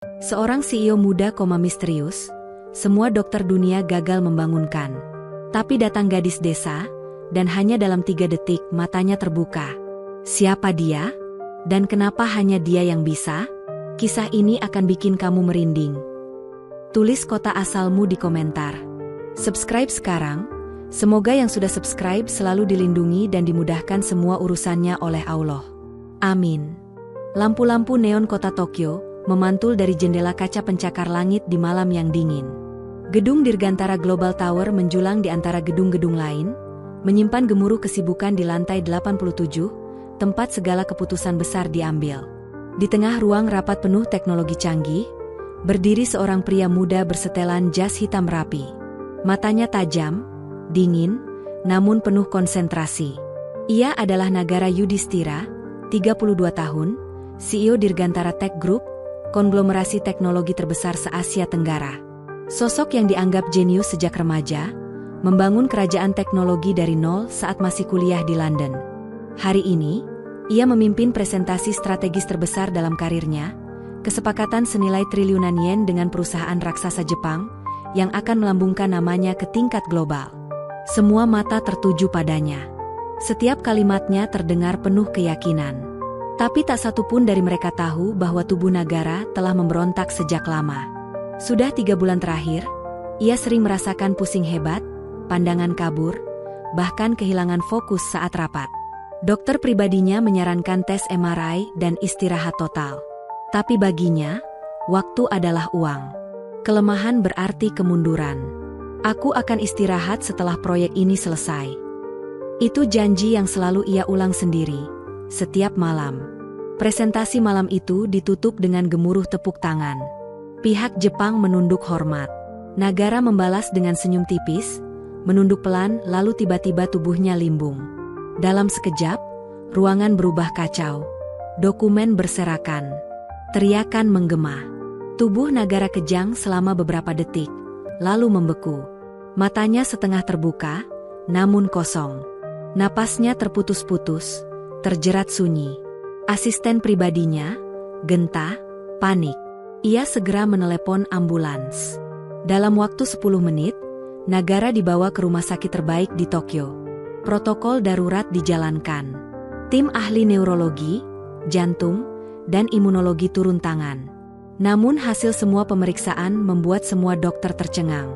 Seorang CEO muda misterius, semua dokter dunia gagal membangunkan. Tapi datang gadis desa, dan hanya dalam 3 detik matanya terbuka. Siapa dia? Dan kenapa hanya dia yang bisa? Kisah ini akan bikin kamu merinding. Tulis kota asalmu di komentar. Subscribe sekarang. Semoga yang sudah subscribe selalu dilindungi dan dimudahkan semua urusannya oleh Allah. Amin. Lampu-lampu neon kota Tokyo memantul dari jendela kaca pencakar langit di malam yang dingin. Gedung Dirgantara Global Tower menjulang di antara gedung-gedung lain, menyimpan gemuruh kesibukan di lantai 87, tempat segala keputusan besar diambil. Di tengah ruang rapat penuh teknologi canggih, berdiri seorang pria muda bersetelan jas hitam rapi. Matanya tajam, dingin, namun penuh konsentrasi. Ia adalah Nagara Yudhistira, 32 tahun, CEO Dirgantara Tech Group, konglomerasi teknologi terbesar se-Asia Tenggara. Sosok yang dianggap jenius sejak remaja, membangun kerajaan teknologi dari nol saat masih kuliah di London. Hari ini, ia memimpin presentasi strategis terbesar dalam karirnya, kesepakatan senilai triliunan yen dengan perusahaan raksasa Jepang, yang akan melambungkan namanya ke tingkat global. Semua mata tertuju padanya. Setiap kalimatnya terdengar penuh keyakinan. Tapi tak satu pun dari mereka tahu bahwa tubuh Nagara telah memberontak sejak lama. Sudah 3 bulan terakhir, ia sering merasakan pusing hebat, pandangan kabur, bahkan kehilangan fokus saat rapat. Dokter pribadinya menyarankan tes MRI dan istirahat total. Tapi baginya, waktu adalah uang. Kelemahan berarti kemunduran. Aku akan istirahat setelah proyek ini selesai. Itu janji yang selalu ia ulang sendiri, setiap malam. Presentasi malam itu ditutup dengan gemuruh tepuk tangan. Pihak Jepang menunduk hormat. Nagara membalas dengan senyum tipis, menunduk pelan lalu tiba-tiba tubuhnya limbung. Dalam sekejap, ruangan berubah kacau. Dokumen berserakan. Teriakan menggema. Tubuh Nagara kejang selama beberapa detik, lalu membeku. Matanya setengah terbuka, namun kosong. Napasnya terputus-putus, terjerat sunyi. Asisten pribadinya, Genta, panik. Ia segera menelepon ambulans. Dalam waktu 10 menit, Nagara dibawa ke rumah sakit terbaik di Tokyo. Protokol darurat dijalankan. Tim ahli neurologi, jantung, dan imunologi turun tangan. Namun hasil semua pemeriksaan membuat semua dokter tercengang.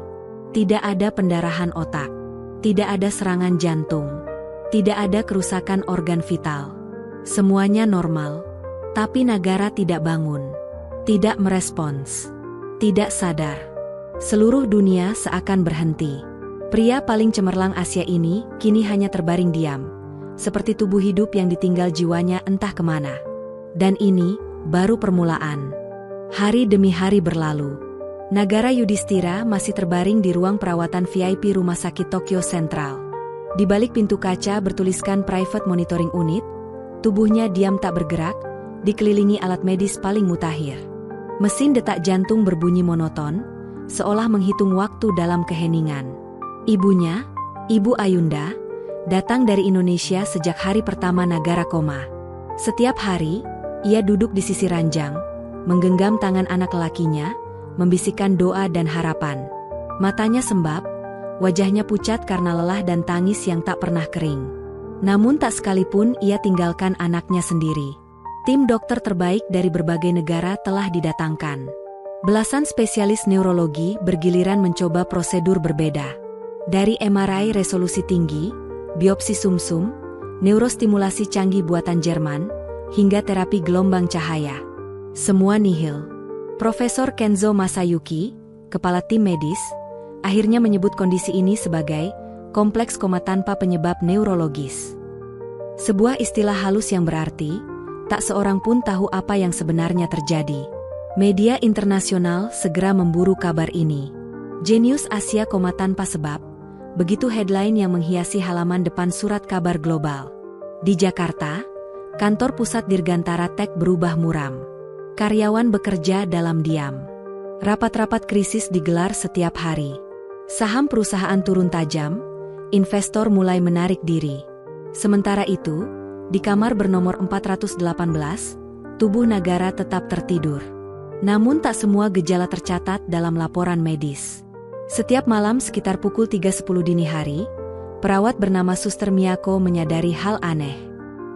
Tidak ada pendarahan otak. Tidak ada serangan jantung. Tidak ada kerusakan organ vital. Semuanya normal. Tapi Nagara tidak bangun. Tidak merespons. Tidak sadar. Seluruh dunia seakan berhenti. Pria paling cemerlang Asia ini kini hanya terbaring diam. Seperti tubuh hidup yang ditinggal jiwanya entah kemana. Dan ini baru permulaan. Hari demi hari berlalu. Nagara Yudhistira masih terbaring di ruang perawatan VIP Rumah Sakit Tokyo Sentral. Di balik pintu kaca bertuliskan Private Monitoring Unit, tubuhnya diam tak bergerak, dikelilingi alat medis paling mutakhir. Mesin detak jantung berbunyi monoton, seolah menghitung waktu dalam keheningan. Ibunya, Ibu Ayunda, datang dari Indonesia sejak hari pertama Nagara koma. Setiap hari, ia duduk di sisi ranjang, menggenggam tangan anak lelakinya, membisikkan doa dan harapan. Matanya sembab, wajahnya pucat karena lelah dan tangis yang tak pernah kering. Namun tak sekalipun ia tinggalkan anaknya sendiri. Tim dokter terbaik dari berbagai negara telah didatangkan. Belasan spesialis neurologi bergiliran mencoba prosedur berbeda. Dari MRI resolusi tinggi, biopsi sumsum, neurostimulasi canggih buatan Jerman, hingga terapi gelombang cahaya. Semua nihil. Profesor Kenzo Masayuki, kepala tim medis, akhirnya menyebut kondisi ini sebagai kompleks koma tanpa penyebab neurologis. Sebuah istilah halus yang berarti, tak seorang pun tahu apa yang sebenarnya terjadi. Media internasional segera memburu kabar ini. Jenius Asia koma tanpa sebab, begitu headline yang menghiasi halaman depan surat kabar global. Di Jakarta, kantor pusat Dirgantara Tech berubah muram. Karyawan bekerja dalam diam. Rapat-rapat krisis digelar setiap hari. Saham perusahaan turun tajam, investor mulai menarik diri. Sementara itu, di kamar bernomor 418, tubuh Nagara tetap tertidur. Namun tak semua gejala tercatat dalam laporan medis. Setiap malam sekitar pukul 3.10 dini hari, perawat bernama Suster Miyako menyadari hal aneh.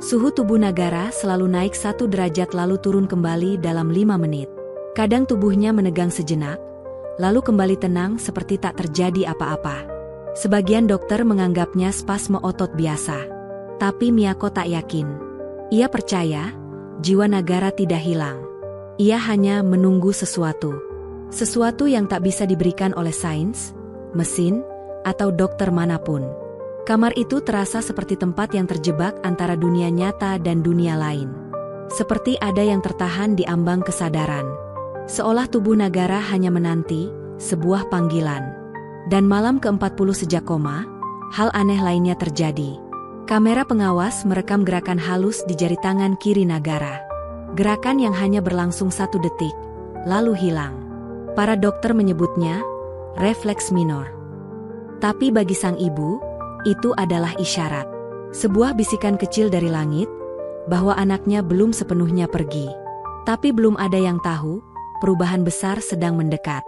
Suhu tubuh Nagara selalu naik 1 derajat lalu turun kembali dalam 5 menit. Kadang tubuhnya menegang sejenak, lalu kembali tenang seperti tak terjadi apa-apa. Sebagian dokter menganggapnya spasme otot biasa. Tapi Miyako tak yakin. Ia percaya, jiwa Nagara tidak hilang. Ia hanya menunggu sesuatu. Sesuatu yang tak bisa diberikan oleh sains, mesin, atau dokter manapun. Kamar itu terasa seperti tempat yang terjebak antara dunia nyata dan dunia lain. Seperti ada yang tertahan di ambang kesadaran. Seolah tubuh Nagara hanya menanti sebuah panggilan. Dan malam ke-40 sejak koma, hal aneh lainnya terjadi. Kamera pengawas merekam gerakan halus di jari tangan kiri Nagara. Gerakan yang hanya berlangsung 1 detik, lalu hilang. Para dokter menyebutnya refleks minor. Tapi bagi sang ibu, itu adalah isyarat. Sebuah bisikan kecil dari langit, bahwa anaknya belum sepenuhnya pergi. Tapi belum ada yang tahu, perubahan besar sedang mendekat.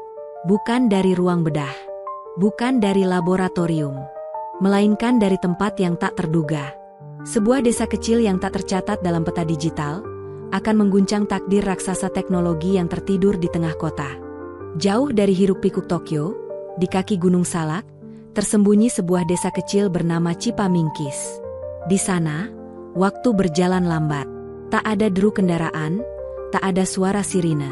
Bukan dari ruang bedah. Bukan dari laboratorium. Melainkan dari tempat yang tak terduga. Sebuah desa kecil yang tak tercatat dalam peta digital, akan mengguncang takdir raksasa teknologi yang tertidur di tengah kota. Jauh dari hiruk-pikuk Tokyo, di kaki Gunung Salak, tersembunyi sebuah desa kecil bernama Cipamingkis. Di sana, waktu berjalan lambat. Tak ada deru kendaraan, tak ada suara sirine.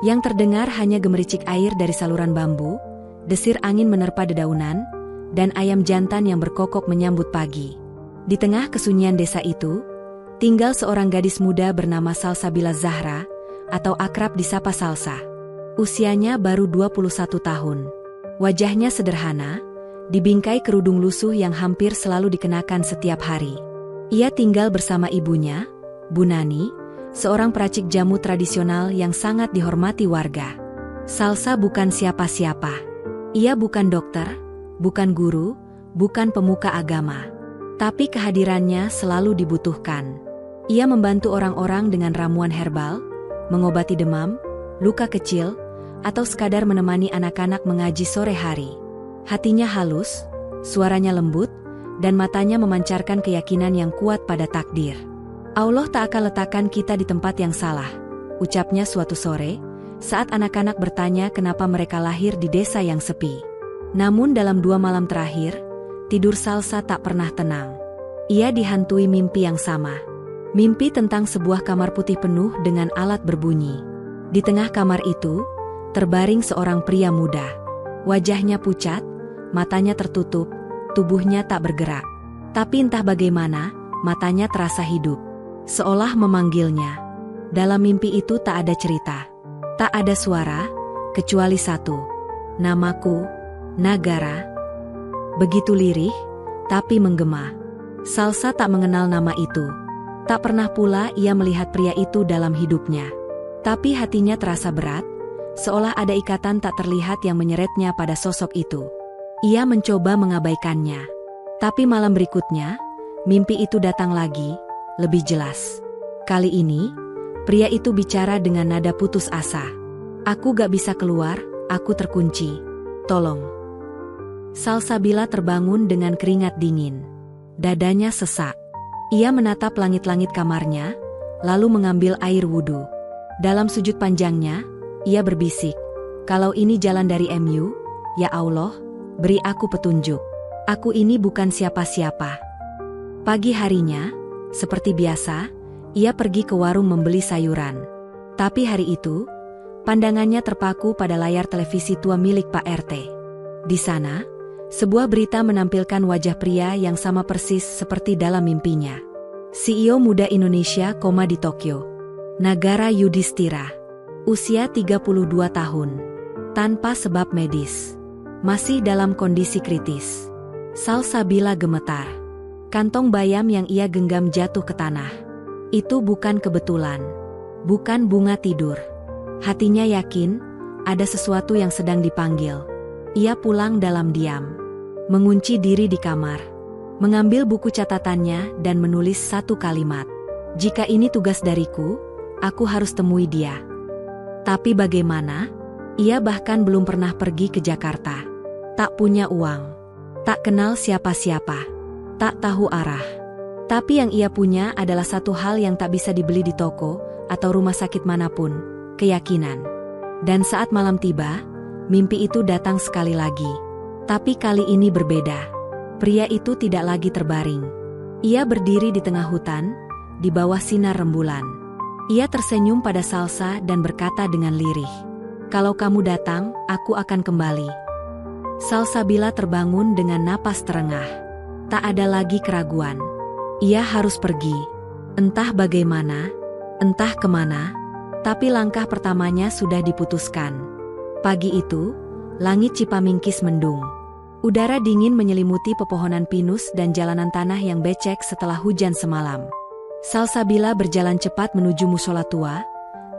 Yang terdengar hanya gemericik air dari saluran bambu, desir angin menerpa dedaunan, dan ayam jantan yang berkokok menyambut pagi. Di tengah kesunyian desa itu, tinggal seorang gadis muda bernama Salsabila Zahra, atau akrab disapa Salsa. Usianya baru 21 tahun. Wajahnya sederhana, dibingkai kerudung lusuh yang hampir selalu dikenakan setiap hari. Ia tinggal bersama ibunya, Bu Nani, seorang peracik jamu tradisional yang sangat dihormati warga. Salsa bukan siapa-siapa. Ia bukan dokter, bukan guru, bukan pemuka agama. Tapi kehadirannya selalu dibutuhkan. Ia membantu orang-orang dengan ramuan herbal, mengobati demam, luka kecil, atau sekadar menemani anak-anak mengaji sore hari. Hatinya halus, suaranya lembut, dan matanya memancarkan keyakinan yang kuat pada takdir. Allah tak akan letakkan kita di tempat yang salah, ucapnya suatu sore, saat anak-anak bertanya kenapa mereka lahir di desa yang sepi. Namun dalam 2 malam terakhir, tidur Salsa tak pernah tenang. Ia dihantui mimpi yang sama. Mimpi tentang sebuah kamar putih penuh dengan alat berbunyi. Di tengah kamar itu, terbaring seorang pria muda. Wajahnya pucat, matanya tertutup, tubuhnya tak bergerak. Tapi entah bagaimana, matanya terasa hidup. Seolah memanggilnya. Dalam mimpi itu tak ada cerita. Tak ada suara, kecuali satu. Namaku, Nagara. Begitu lirih, tapi menggema. Salsa tak mengenal nama itu. Tak pernah pula ia melihat pria itu dalam hidupnya. Tapi hatinya terasa berat, seolah ada ikatan tak terlihat yang menyeretnya pada sosok itu. Ia mencoba mengabaikannya. Tapi malam berikutnya, mimpi itu datang lagi, lebih jelas. Kali ini, pria itu bicara dengan nada putus asa. Aku gak bisa keluar, aku terkunci. Tolong. Salsabila terbangun dengan keringat dingin. Dadanya sesak. Ia menatap langit-langit kamarnya, lalu mengambil air wudhu. Dalam sujud panjangnya, ia berbisik, "Kalau ini jalan dari MU, ya Allah, beri aku petunjuk. Aku ini bukan siapa-siapa." Pagi harinya, seperti biasa, ia pergi ke warung membeli sayuran. Tapi hari itu, pandangannya terpaku pada layar televisi tua milik Pak RT. Di sana, sebuah berita menampilkan wajah pria yang sama persis seperti dalam mimpinya. CEO muda Indonesia koma di Tokyo. Nagara Yudhistira. Usia 32 tahun. Tanpa sebab medis. Masih dalam kondisi kritis. Salsabila gemetar. Kantong bayam yang ia genggam jatuh ke tanah. Itu bukan kebetulan. Bukan bunga tidur. Hatinya yakin, ada sesuatu yang sedang dipanggil. Ia pulang dalam diam. Mengunci diri di kamar. Mengambil buku catatannya dan menulis satu kalimat. Jika ini tugas dariku, aku harus temui dia. Tapi bagaimana? Ia bahkan belum pernah pergi ke Jakarta. Tak punya uang. Tak kenal siapa-siapa. Tak tahu arah. Tapi yang ia punya adalah satu hal yang tak bisa dibeli di toko atau rumah sakit manapun, keyakinan. Dan saat malam tiba, mimpi itu datang sekali lagi. Tapi kali ini berbeda. Pria itu tidak lagi terbaring. Ia berdiri di tengah hutan, di bawah sinar rembulan. Ia tersenyum pada Salsa dan berkata dengan lirih, "Kalau kamu datang, aku akan kembali." Salsabila terbangun dengan napas terengah. Tak ada lagi keraguan. Ia harus pergi. Entah bagaimana, entah kemana, tapi langkah pertamanya sudah diputuskan. Pagi itu, langit Cipamingkis mendung. Udara dingin menyelimuti pepohonan pinus dan jalanan tanah yang becek setelah hujan semalam. Salsabila berjalan cepat menuju musola tua,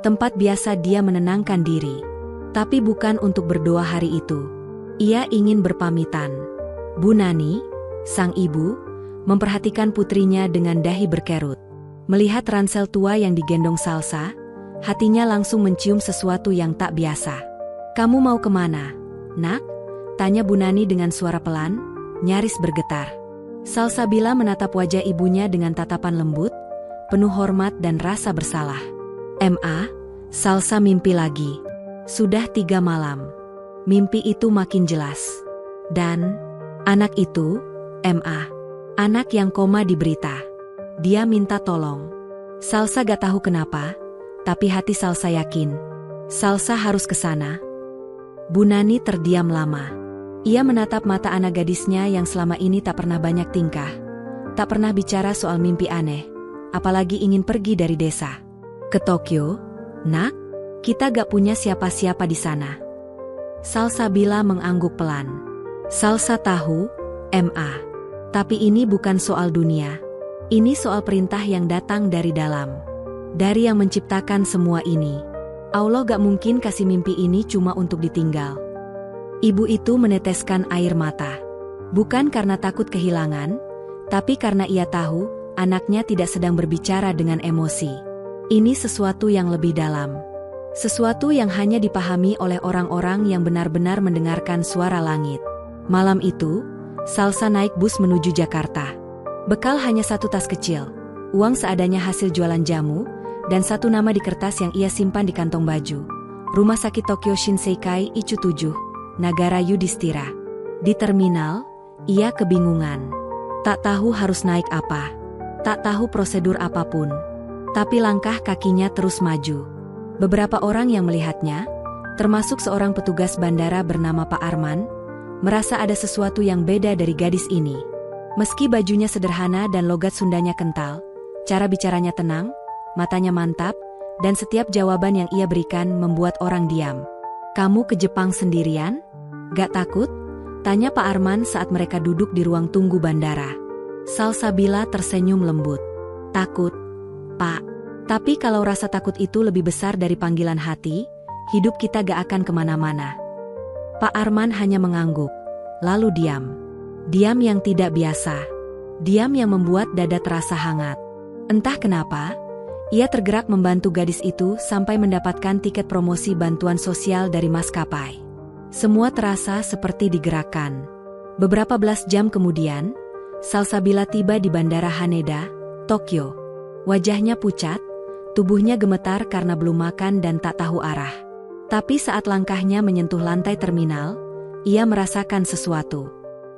tempat biasa dia menenangkan diri. Tapi bukan untuk berdoa hari itu. Ia ingin berpamitan. Bu Nani, sang ibu, memperhatikan putrinya dengan dahi berkerut. Melihat ransel tua yang digendong Salsa, hatinya langsung mencium sesuatu yang tak biasa. "Kamu mau kemana, nak?" tanya Bu Nani dengan suara pelan, nyaris bergetar. Salsabila menatap wajah ibunya dengan tatapan lembut, penuh hormat dan rasa bersalah. "Ma, Salsa mimpi lagi. Sudah 3 malam. Mimpi itu makin jelas. Dan anak itu, Ma, anak yang koma di berita. Dia minta tolong." Salsa gak tahu kenapa, tapi hati Salsa yakin. Salsa harus ke sana. Bu Nani terdiam lama. Ia menatap mata anak gadisnya yang selama ini tak pernah banyak tingkah. Tak pernah bicara soal mimpi aneh, apalagi ingin pergi dari desa. "Ke Tokyo, nak? Kita gak punya siapa-siapa di sana." Salsabila mengangguk pelan. Salsa tahu, Ma. Tapi ini bukan soal dunia. Ini soal perintah yang datang dari dalam. Dari yang menciptakan semua ini. Allah gak mungkin kasih mimpi ini cuma untuk ditinggal. Ibu itu meneteskan air mata. Bukan karena takut kehilangan, tapi karena ia tahu anaknya tidak sedang berbicara dengan emosi. Ini sesuatu yang lebih dalam. Sesuatu yang hanya dipahami oleh orang-orang yang benar-benar mendengarkan suara langit. Malam itu, Salsa naik bus menuju Jakarta. Bekal hanya satu tas kecil, uang seadanya hasil jualan jamu, dan satu nama di kertas yang ia simpan di kantong baju. Rumah Sakit Tokyo Shinseikai Ichu 7, Nagara Yudhistira. Di terminal, ia kebingungan. Tak tahu harus naik apa. Tak tahu prosedur apapun. Tapi langkah kakinya terus maju. Beberapa orang yang melihatnya, termasuk seorang petugas bandara bernama Pak Arman, merasa ada sesuatu yang beda dari gadis ini. Meski bajunya sederhana dan logat Sundanya kental, cara bicaranya tenang, matanya mantap, dan setiap jawaban yang ia berikan membuat orang diam. "Kamu ke Jepang sendirian? Gak takut?" tanya Pak Arman saat mereka duduk di ruang tunggu bandara. Salsabila tersenyum lembut. "Takut, Pak. Tapi kalau rasa takut itu lebih besar dari panggilan hati, hidup kita gak akan kemana-mana." Pak Arman hanya mengangguk, lalu diam. Diam yang tidak biasa. Diam yang membuat dada terasa hangat. Entah kenapa, ia tergerak membantu gadis itu sampai mendapatkan tiket promosi bantuan sosial dari maskapai. Semua terasa seperti digerakkan. Beberapa belas jam kemudian, Salsabila tiba di Bandara Haneda, Tokyo. Wajahnya pucat, tubuhnya gemetar karena belum makan dan tak tahu arah. Tapi saat langkahnya menyentuh lantai terminal, ia merasakan sesuatu.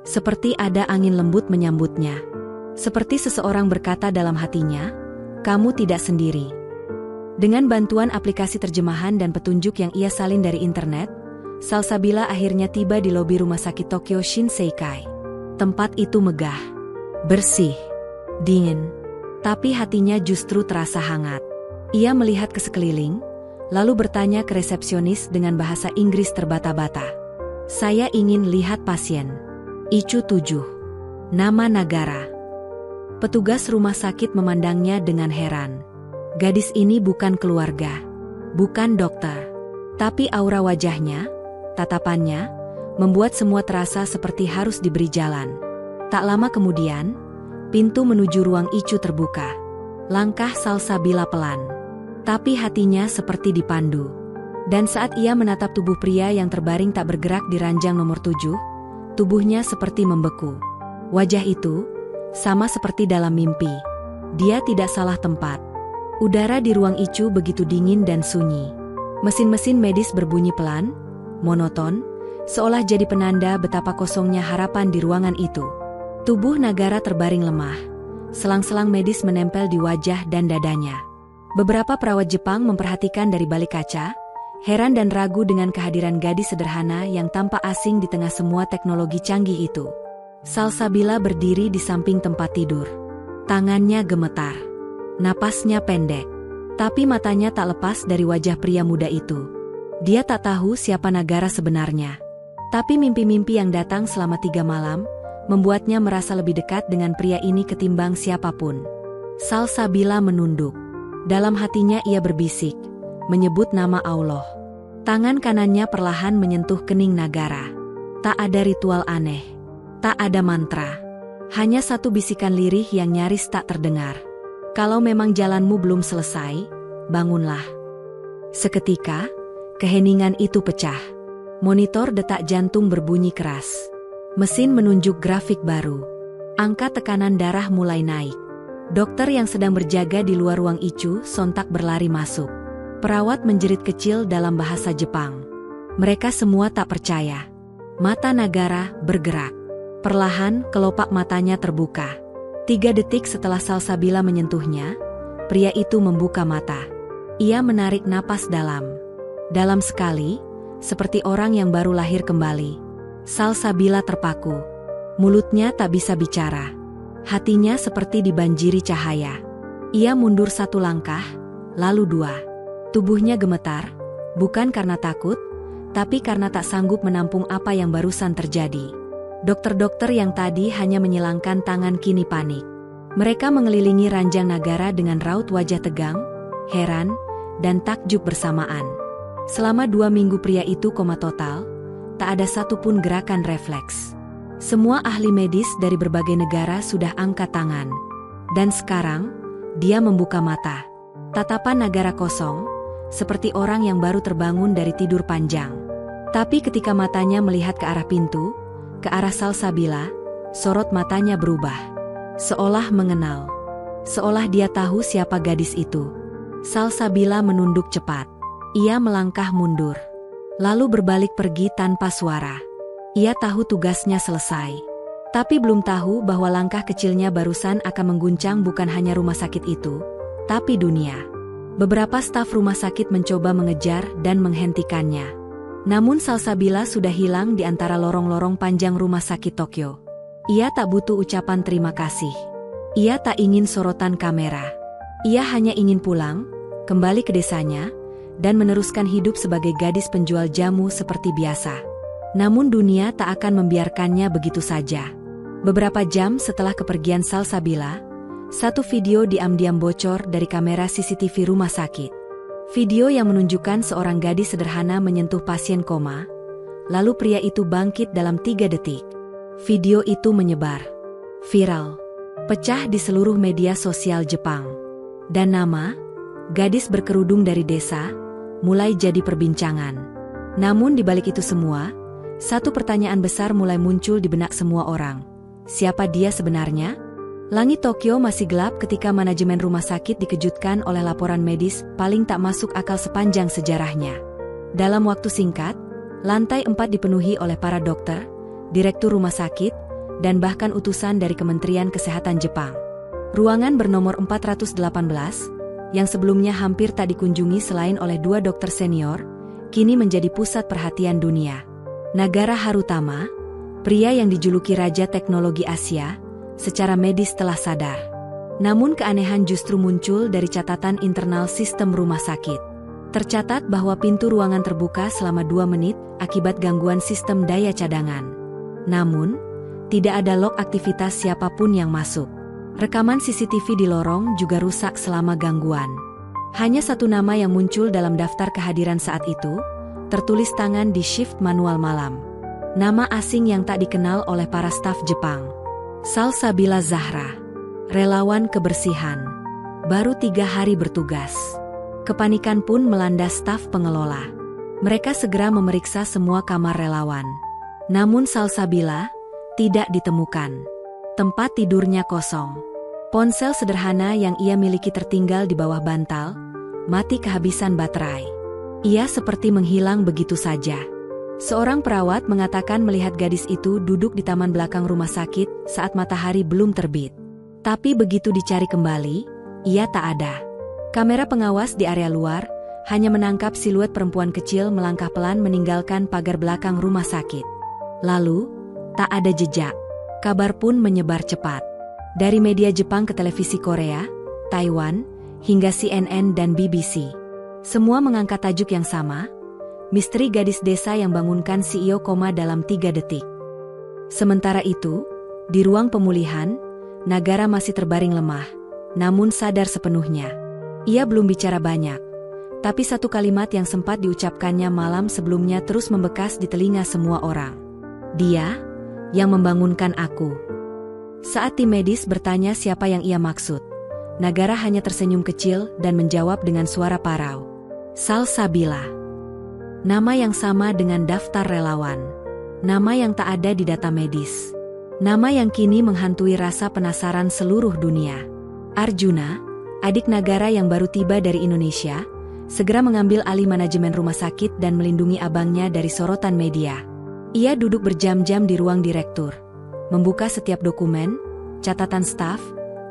Seperti ada angin lembut menyambutnya. Seperti seseorang berkata dalam hatinya, "Kamu tidak sendiri." Dengan bantuan aplikasi terjemahan dan petunjuk yang ia salin dari internet, Salsabila akhirnya tiba di lobi Rumah Sakit Tokyo Shinseikai. Tempat itu megah, bersih, dingin, tapi hatinya justru terasa hangat. Ia melihat ke sekeliling, lalu bertanya ke resepsionis dengan bahasa Inggris terbata-bata. "Saya ingin lihat pasien. Ichu 7. Nama negara." Petugas rumah sakit memandangnya dengan heran. Gadis ini bukan keluarga, bukan dokter, tapi aura wajahnya, tatapannya, membuat semua terasa seperti harus diberi jalan. Tak lama kemudian, pintu menuju ruang Ichu terbuka. Langkah Salsabila pelan, tapi hatinya seperti dipandu. Dan saat ia menatap tubuh pria yang terbaring tak bergerak di ranjang nomor 7, tubuhnya seperti membeku. Wajah itu sama seperti dalam mimpi. Dia tidak salah tempat. Udara di ruang ICU begitu dingin dan sunyi. Mesin-mesin medis berbunyi pelan, monoton, seolah jadi penanda betapa kosongnya harapan di ruangan itu. Tubuh Nagara terbaring lemah. Selang-selang medis menempel di wajah dan dadanya. Beberapa perawat Jepang memperhatikan dari balik kaca, heran dan ragu dengan kehadiran gadis sederhana yang tampak asing di tengah semua teknologi canggih itu. Salsabila berdiri di samping tempat tidur. Tangannya gemetar. Napasnya pendek. Tapi matanya tak lepas dari wajah pria muda itu. Dia tak tahu siapa Nagara sebenarnya. Tapi mimpi-mimpi yang datang selama 3 malam, membuatnya merasa lebih dekat dengan pria ini ketimbang siapapun. Salsabila menunduk. Dalam hatinya ia berbisik, menyebut nama Allah. Tangan kanannya perlahan menyentuh kening Nagara. Tak ada ritual aneh. Tak ada mantra. Hanya satu bisikan lirih yang nyaris tak terdengar. Kalau memang jalanmu belum selesai, bangunlah. Seketika, keheningan itu pecah. Monitor detak jantung berbunyi keras. Mesin menunjuk grafik baru. Angka tekanan darah mulai naik. Dokter yang sedang berjaga di luar ruang ICU sontak berlari masuk. Perawat menjerit kecil dalam bahasa Jepang. Mereka semua tak percaya. Mata Nagara bergerak. Perlahan, kelopak matanya terbuka. 3 detik setelah Salsabila menyentuhnya, pria itu membuka mata. Ia menarik napas dalam. Dalam sekali, seperti orang yang baru lahir kembali. Salsabila terpaku. Mulutnya tak bisa bicara. Hatinya seperti dibanjiri cahaya. Ia mundur 1 langkah, lalu 2. Tubuhnya gemetar, bukan karena takut, tapi karena tak sanggup menampung apa yang barusan terjadi. Dokter-dokter yang tadi hanya menyilangkan tangan kini panik. Mereka mengelilingi ranjang Nagara dengan raut wajah tegang, heran, dan takjub bersamaan. Selama 2 minggu pria itu koma total, tak ada satupun gerakan refleks. Semua ahli medis dari berbagai negara sudah angkat tangan. Dan sekarang, dia membuka mata. Tatapan Nagara kosong, seperti orang yang baru terbangun dari tidur panjang. Tapi ketika matanya melihat ke arah pintu, ke arah Salsabila, sorot matanya berubah. Seolah mengenal. Seolah dia tahu siapa gadis itu. Salsabila menunduk cepat. Ia melangkah mundur. Lalu berbalik pergi tanpa suara. Ia tahu tugasnya selesai. Tapi belum tahu bahwa langkah kecilnya barusan akan mengguncang bukan hanya rumah sakit itu, tapi dunia. Beberapa staf rumah sakit mencoba mengejar dan menghentikannya. Namun Salsabila sudah hilang di antara lorong-lorong panjang rumah sakit Tokyo. Ia tak butuh ucapan terima kasih. Ia tak ingin sorotan kamera. Ia hanya ingin pulang, kembali ke desanya, dan meneruskan hidup sebagai gadis penjual jamu seperti biasa. Namun dunia tak akan membiarkannya begitu saja. Beberapa jam setelah kepergian Salsabila, satu video diam-diam bocor dari kamera CCTV rumah sakit. Video yang menunjukkan seorang gadis sederhana menyentuh pasien koma, lalu pria itu bangkit dalam 3 detik. Video itu menyebar. Viral. Pecah di seluruh media sosial Jepang. Dan nama, gadis berkerudung dari desa, mulai jadi perbincangan. Namun di balik itu semua, satu pertanyaan besar mulai muncul di benak semua orang. Siapa dia sebenarnya? Langit Tokyo masih gelap ketika manajemen rumah sakit dikejutkan oleh laporan medis paling tak masuk akal sepanjang sejarahnya. Dalam waktu singkat, lantai 4 dipenuhi oleh para dokter, direktur rumah sakit, dan bahkan utusan dari Kementerian Kesehatan Jepang. Ruangan bernomor 418, yang sebelumnya hampir tak dikunjungi selain oleh 2 dokter senior, kini menjadi pusat perhatian dunia. Nagara Harutama, pria yang dijuluki Raja Teknologi Asia, secara medis telah sadar. Namun keanehan justru muncul dari catatan internal sistem rumah sakit. Tercatat bahwa pintu ruangan terbuka selama 2 menit akibat gangguan sistem daya cadangan. Namun, tidak ada log aktivitas siapapun yang masuk. Rekaman CCTV di lorong juga rusak selama gangguan. Hanya satu nama yang muncul dalam daftar kehadiran saat itu, tertulis tangan di shift manual malam. Nama asing yang tak dikenal oleh para staf Jepang. Salsabila Zahra, relawan kebersihan. Baru 3 hari bertugas. Kepanikan pun melanda staf pengelola. Mereka segera memeriksa semua kamar relawan. Namun Salsabila tidak ditemukan. Tempat tidurnya kosong. Ponsel sederhana yang ia miliki tertinggal di bawah bantal, mati kehabisan baterai. Ia seperti menghilang begitu saja. Seorang perawat mengatakan melihat gadis itu duduk di taman belakang rumah sakit saat matahari belum terbit. Tapi begitu dicari kembali, ia tak ada. Kamera pengawas di area luar hanya menangkap siluet perempuan kecil melangkah pelan meninggalkan pagar belakang rumah sakit. Lalu, tak ada jejak. Kabar pun menyebar cepat. Dari media Jepang ke televisi Korea, Taiwan, hingga CNN dan BBC. Semua mengangkat tajuk yang sama, misteri gadis desa yang bangunkan CEO koma dalam 3 detik. Sementara itu, di ruang pemulihan, Nagara masih terbaring lemah, namun sadar sepenuhnya. Ia belum bicara banyak, tapi satu kalimat yang sempat diucapkannya malam sebelumnya terus membekas di telinga semua orang. Dia yang membangunkan aku. Saat tim medis bertanya siapa yang ia maksud, Nagara hanya tersenyum kecil dan menjawab dengan suara parau. Salsabila. Nama yang sama dengan daftar relawan. Nama yang tak ada di data medis. Nama yang kini menghantui rasa penasaran seluruh dunia. Arjuna, adik Nagara yang baru tiba dari Indonesia, segera mengambil alih manajemen rumah sakit dan melindungi abangnya dari sorotan media. Ia duduk berjam-jam di ruang direktur, membuka setiap dokumen, catatan staf,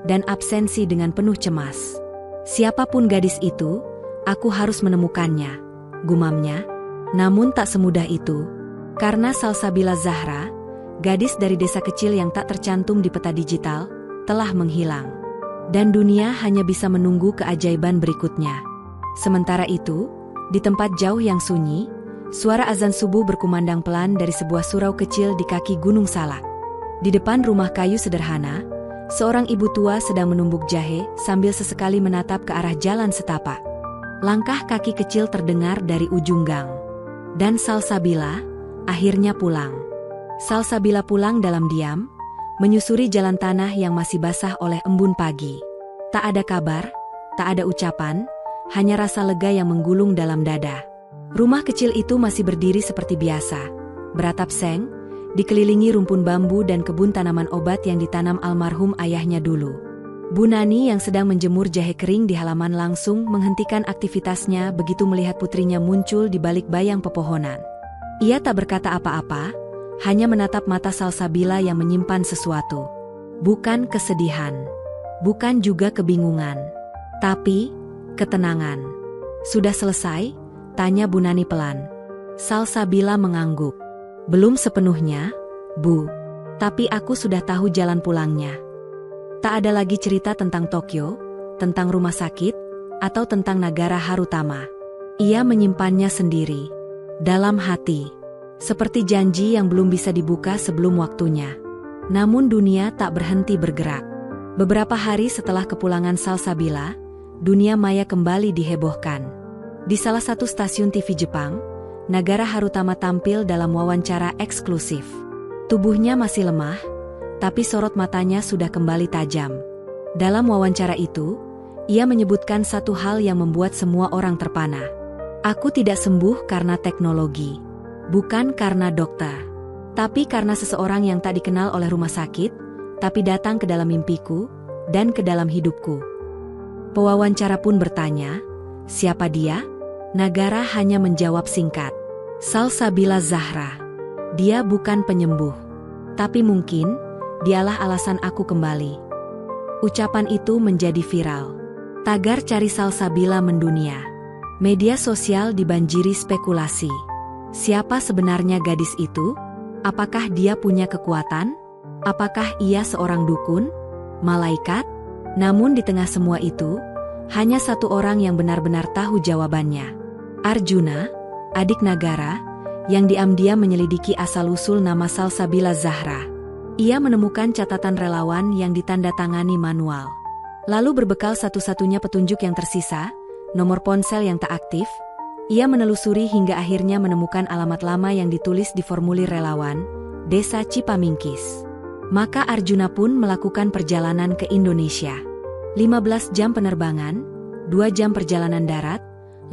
dan absensi dengan penuh cemas. Siapapun gadis itu, aku harus menemukannya, gumamnya. Namun tak semudah itu, karena Salsabila Zahra, gadis dari desa kecil yang tak tercantum di peta digital, telah menghilang. Dan dunia hanya bisa menunggu keajaiban berikutnya. Sementara itu, di tempat jauh yang sunyi, suara azan subuh berkumandang pelan dari sebuah surau kecil di kaki Gunung Salak. Di depan rumah kayu sederhana, seorang ibu tua sedang menumbuk jahe sambil sesekali menatap ke arah jalan setapak. Langkah kaki kecil terdengar dari ujung gang. Dan Salsabila akhirnya pulang. Salsabila pulang dalam diam, menyusuri jalan tanah yang masih basah oleh embun pagi. Tak ada kabar, tak ada ucapan, hanya rasa lega yang menggulung dalam dada. Rumah kecil itu masih berdiri seperti biasa, beratap seng, dikelilingi rumpun bambu dan kebun tanaman obat yang ditanam almarhum ayahnya dulu. Bu Nani yang sedang menjemur jahe kering di halaman langsung menghentikan aktivitasnya begitu melihat putrinya muncul di balik bayang pepohonan. Ia tak berkata apa-apa, hanya menatap mata Salsabila yang menyimpan sesuatu. Bukan kesedihan, bukan juga kebingungan, tapi ketenangan. Sudah selesai? Tanya Bu Nani pelan. Salsabila mengangguk. Belum sepenuhnya, Bu. Tapi aku sudah tahu jalan pulangnya. Tak ada lagi cerita tentang Tokyo, tentang rumah sakit, atau tentang Nagara Harutama. Ia menyimpannya sendiri, dalam hati. Seperti janji yang belum bisa dibuka sebelum waktunya. Namun dunia tak berhenti bergerak. Beberapa hari setelah kepulangan Salsabila, dunia maya kembali dihebohkan. Di salah satu stasiun TV Jepang, Nagara Harutama tampil dalam wawancara eksklusif. Tubuhnya masih lemah, tapi sorot matanya sudah kembali tajam. Dalam wawancara itu, ia menyebutkan satu hal yang membuat semua orang terpana. Aku tidak sembuh karena teknologi. Bukan karena dokter. Tapi karena seseorang yang tak dikenal oleh rumah sakit, tapi datang ke dalam mimpiku, dan ke dalam hidupku. Pewawancara pun bertanya, siapa dia? Nagara hanya menjawab singkat. Salsabila Zahra. Dia bukan penyembuh. Tapi mungkin, dialah alasan aku kembali. Ucapan itu menjadi viral. Tagar cari Salsabila mendunia. Media sosial dibanjiri spekulasi. Siapa sebenarnya gadis itu? Apakah dia punya kekuatan? Apakah ia seorang dukun? Malaikat? Namun di tengah semua itu, hanya satu orang yang benar-benar tahu jawabannya. Arjuna, adik Nagara, yang diam-diam menyelidiki asal-usul nama Salsabila Zahra. Ia menemukan catatan relawan yang ditandatangani manual. Lalu berbekal satu-satunya petunjuk yang tersisa, nomor ponsel yang tak aktif, ia menelusuri hingga akhirnya menemukan alamat lama yang ditulis di formulir relawan, Desa Cipamingkis. Maka Arjuna pun melakukan perjalanan ke Indonesia. 15 jam penerbangan, 2 jam perjalanan darat,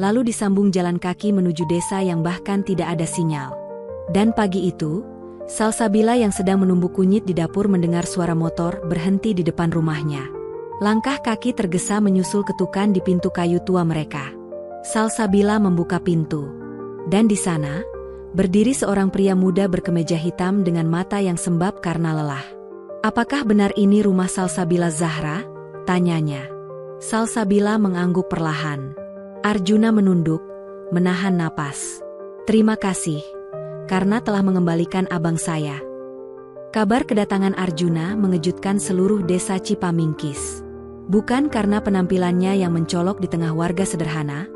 lalu disambung jalan kaki menuju desa yang bahkan tidak ada sinyal. Dan pagi itu, Salsabila yang sedang menumbuk kunyit di dapur mendengar suara motor berhenti di depan rumahnya. Langkah kaki tergesa menyusul ketukan di pintu kayu tua mereka. Salsabila membuka pintu. Dan di sana, berdiri seorang pria muda berkemeja hitam dengan mata yang sembab karena lelah. "Apakah benar ini rumah Salsabila Zahra?" tanyanya. Salsabila mengangguk perlahan. Arjuna menunduk, menahan napas. "Terima kasih, karena telah mengembalikan abang saya." Kabar kedatangan Arjuna mengejutkan seluruh desa Cipamingkis. Bukan karena penampilannya yang mencolok di tengah warga sederhana,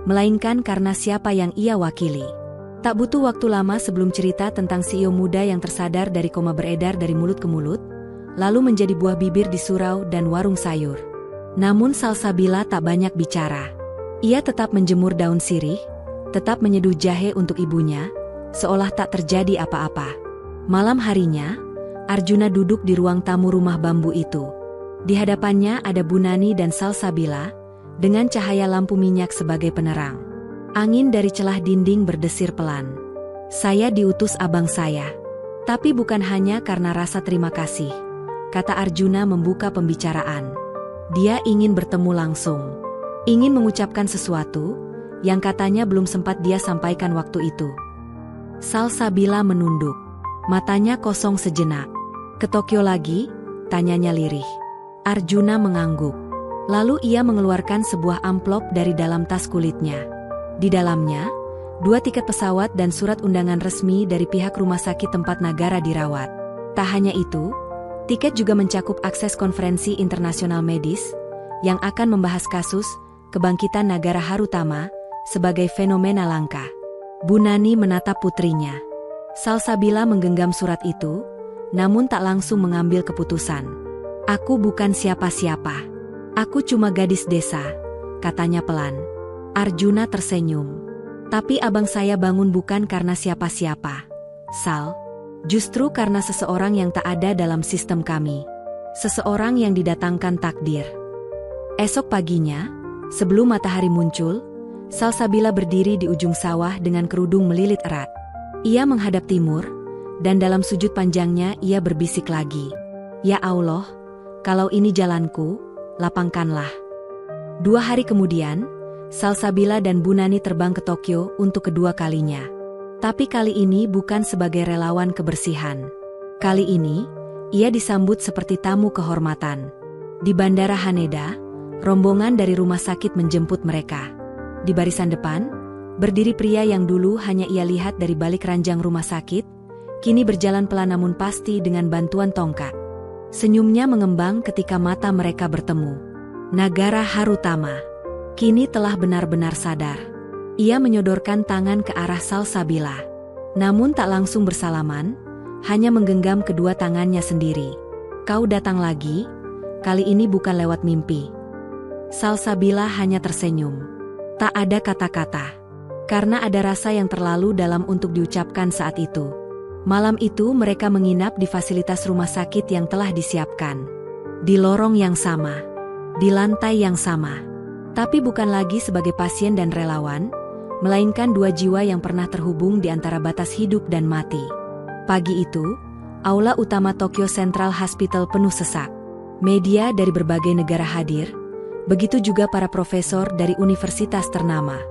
melainkan karena siapa yang ia wakili. Tak butuh waktu lama sebelum cerita tentang CEO muda yang tersadar dari koma beredar dari mulut ke mulut, lalu menjadi buah bibir di surau dan warung sayur. Namun Salsabila tak banyak bicara. Ia tetap menjemur daun sirih, tetap menyeduh jahe untuk ibunya, seolah tak terjadi apa-apa. Malam harinya, Arjuna duduk di ruang tamu rumah bambu itu. Di hadapannya ada Bu Nani dan Salsabila, dengan cahaya lampu minyak sebagai penerang. Angin dari celah dinding berdesir pelan. "Saya diutus abang saya. Tapi bukan hanya karena rasa terima kasih," kata Arjuna membuka pembicaraan. Dia ingin bertemu langsung. Ingin mengucapkan sesuatu, yang katanya belum sempat dia sampaikan waktu itu. Salsabila menunduk. Matanya kosong sejenak. "Ke Tokyo lagi?" tanyanya lirih. Arjuna mengangguk. Lalu ia mengeluarkan sebuah amplop dari dalam tas kulitnya. Di dalamnya, 2 tiket pesawat dan surat undangan resmi dari pihak rumah sakit tempat Nagara dirawat. Tak hanya itu, tiket juga mencakup akses konferensi internasional medis, yang akan membahas kasus kebangkitan Nagara Harutama sebagai fenomena langka. Bu Nani menatap putrinya. Salsabila menggenggam surat itu, namun tak langsung mengambil keputusan. "Aku bukan siapa-siapa. Aku cuma gadis desa," katanya pelan. Arjuna tersenyum. "Tapi abang saya bangun bukan karena siapa-siapa, Sal. Justru karena seseorang yang tak ada dalam sistem kami. Seseorang yang didatangkan takdir." Esok paginya, sebelum matahari muncul, Salsabila berdiri di ujung sawah dengan kerudung melilit erat. Ia menghadap timur, dan dalam sujud panjangnya ia berbisik lagi. "Ya Allah, kalau ini jalanku, lapangkanlah." 2 hari kemudian, Salsabila dan Bu Nani terbang ke Tokyo untuk kedua kalinya. Tapi kali ini bukan sebagai relawan kebersihan. Kali ini, ia disambut seperti tamu kehormatan. Di Bandara Haneda, rombongan dari rumah sakit menjemput mereka. Di barisan depan, berdiri pria yang dulu hanya ia lihat dari balik ranjang rumah sakit, kini berjalan pelan namun pasti dengan bantuan tongkat. Senyumnya mengembang ketika mata mereka bertemu. Nagara Harutama kini telah benar-benar sadar. Ia menyodorkan tangan ke arah Salsabila. Namun tak langsung bersalaman, hanya menggenggam kedua tangannya sendiri. "Kau datang lagi, kali ini bukan lewat mimpi." Salsabila hanya tersenyum. Tak ada kata-kata. Karena ada rasa yang terlalu dalam untuk diucapkan saat itu. Malam itu mereka menginap di fasilitas rumah sakit yang telah disiapkan. Di lorong yang sama. Di lantai yang sama. Tapi bukan lagi sebagai pasien dan relawan, melainkan 2 jiwa yang pernah terhubung di antara batas hidup dan mati. Pagi itu, aula utama Tokyo Central Hospital penuh sesak. Media dari berbagai negara hadir, begitu juga para profesor dari universitas ternama.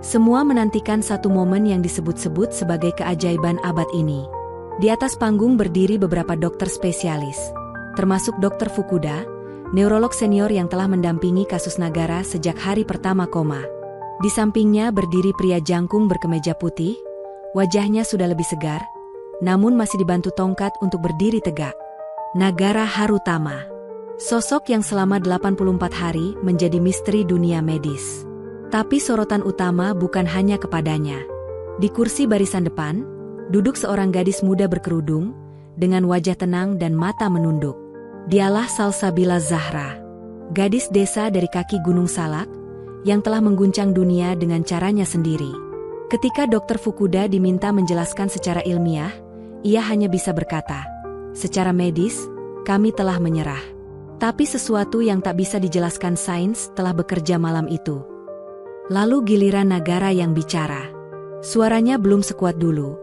Semua menantikan satu momen yang disebut-sebut sebagai keajaiban abad ini. Di atas panggung berdiri beberapa dokter spesialis, termasuk Dr. Fukuda, neurolog senior yang telah mendampingi kasus Nagara sejak hari pertama koma. Di sampingnya berdiri pria jangkung berkemeja putih, wajahnya sudah lebih segar, namun masih dibantu tongkat untuk berdiri tegak. Nagara Harutama. Sosok yang selama 84 hari menjadi misteri dunia medis. Tapi sorotan utama bukan hanya kepadanya. Di kursi barisan depan, duduk seorang gadis muda berkerudung, dengan wajah tenang dan mata menunduk. Dialah Salsabila Zahra. Gadis desa dari kaki Gunung Salak, yang telah mengguncang dunia dengan caranya sendiri. Ketika Dr. Fukuda diminta menjelaskan secara ilmiah, ia hanya bisa berkata, "Secara medis, kami telah menyerah." Tapi sesuatu yang tak bisa dijelaskan sains telah bekerja malam itu. Lalu giliran Nagara yang bicara. Suaranya belum sekuat dulu,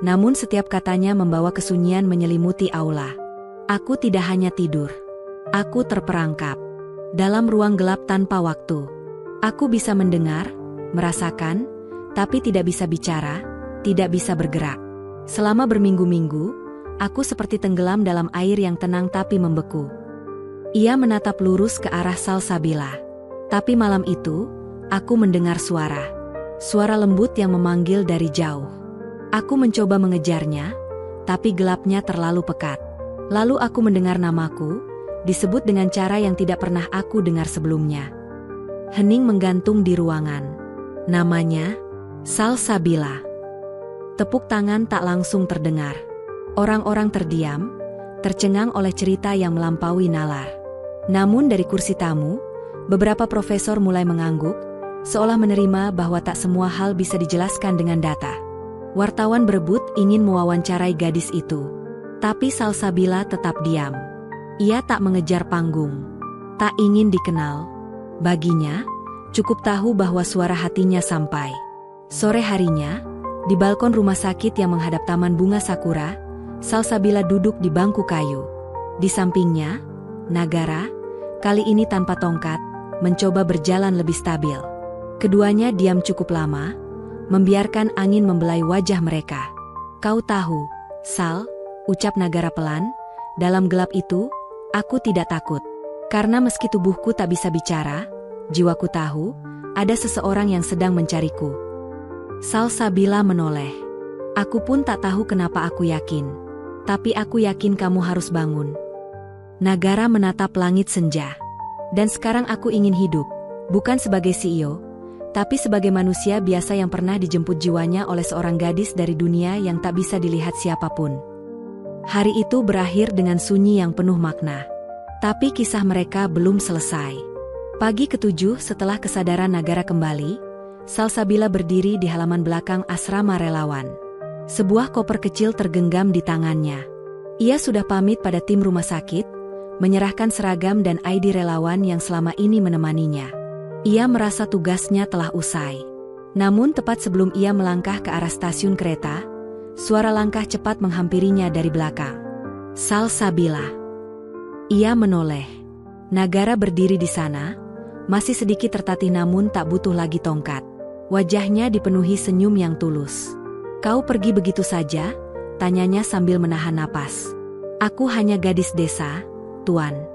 namun setiap katanya membawa kesunyian menyelimuti aula. Aku tidak hanya tidur. Aku terperangkap dalam ruang gelap tanpa waktu. Aku bisa mendengar, merasakan, tapi tidak bisa bicara, tidak bisa bergerak. Selama berminggu-minggu, aku seperti tenggelam dalam air yang tenang tapi membeku. Ia menatap lurus ke arah Salsabila. Tapi malam itu, aku mendengar suara. Suara lembut yang memanggil dari jauh. Aku mencoba mengejarnya, tapi gelapnya terlalu pekat. Lalu aku mendengar namaku, disebut dengan cara yang tidak pernah aku dengar sebelumnya. Hening menggantung di ruangan. Namanya, Salsabila. Tepuk tangan tak langsung terdengar. Orang-orang terdiam, tercengang oleh cerita yang melampaui nalar. Namun dari kursi tamu, beberapa profesor mulai mengangguk, seolah menerima bahwa tak semua hal bisa dijelaskan dengan data. Wartawan berebut ingin mewawancarai gadis itu. Tapi Salsabila tetap diam. Ia tak mengejar panggung. Tak ingin dikenal. Baginya, cukup tahu bahwa suara hatinya sampai. Sore harinya, di balkon rumah sakit yang menghadap Taman Bunga Sakura, Salsabila duduk di bangku kayu. Di sampingnya, Nagara, kali ini tanpa tongkat, mencoba berjalan lebih stabil. Keduanya diam cukup lama, membiarkan angin membelai wajah mereka. Kau tahu, Sal, ucap Nagara pelan, dalam gelap itu, aku tidak takut. Karena meski tubuhku tak bisa bicara, jiwaku tahu, ada seseorang yang sedang mencariku. Salsabila menoleh. Aku pun tak tahu kenapa aku yakin. Tapi aku yakin kamu harus bangun. Nagara menatap langit senja. Dan sekarang aku ingin hidup, bukan sebagai CEO, tapi sebagai manusia biasa yang pernah dijemput jiwanya oleh seorang gadis dari dunia yang tak bisa dilihat siapapun. Hari itu berakhir dengan sunyi yang penuh makna. Tapi kisah mereka belum selesai. Pagi ke-7 setelah kesadaran Nagara kembali, Salsabila berdiri di halaman belakang asrama relawan. Sebuah koper kecil tergenggam di tangannya. Ia sudah pamit pada tim rumah sakit, menyerahkan seragam dan ID relawan yang selama ini menemaninya. Ia merasa tugasnya telah usai. Namun tepat sebelum ia melangkah ke arah stasiun kereta, suara langkah cepat menghampirinya dari belakang. Salsabila. Ia menoleh. Nagara berdiri di sana, masih sedikit tertatih namun tak butuh lagi tongkat. Wajahnya dipenuhi senyum yang tulus. Kau pergi begitu saja? Tanyanya sambil menahan napas. Aku hanya gadis desa, Tuan.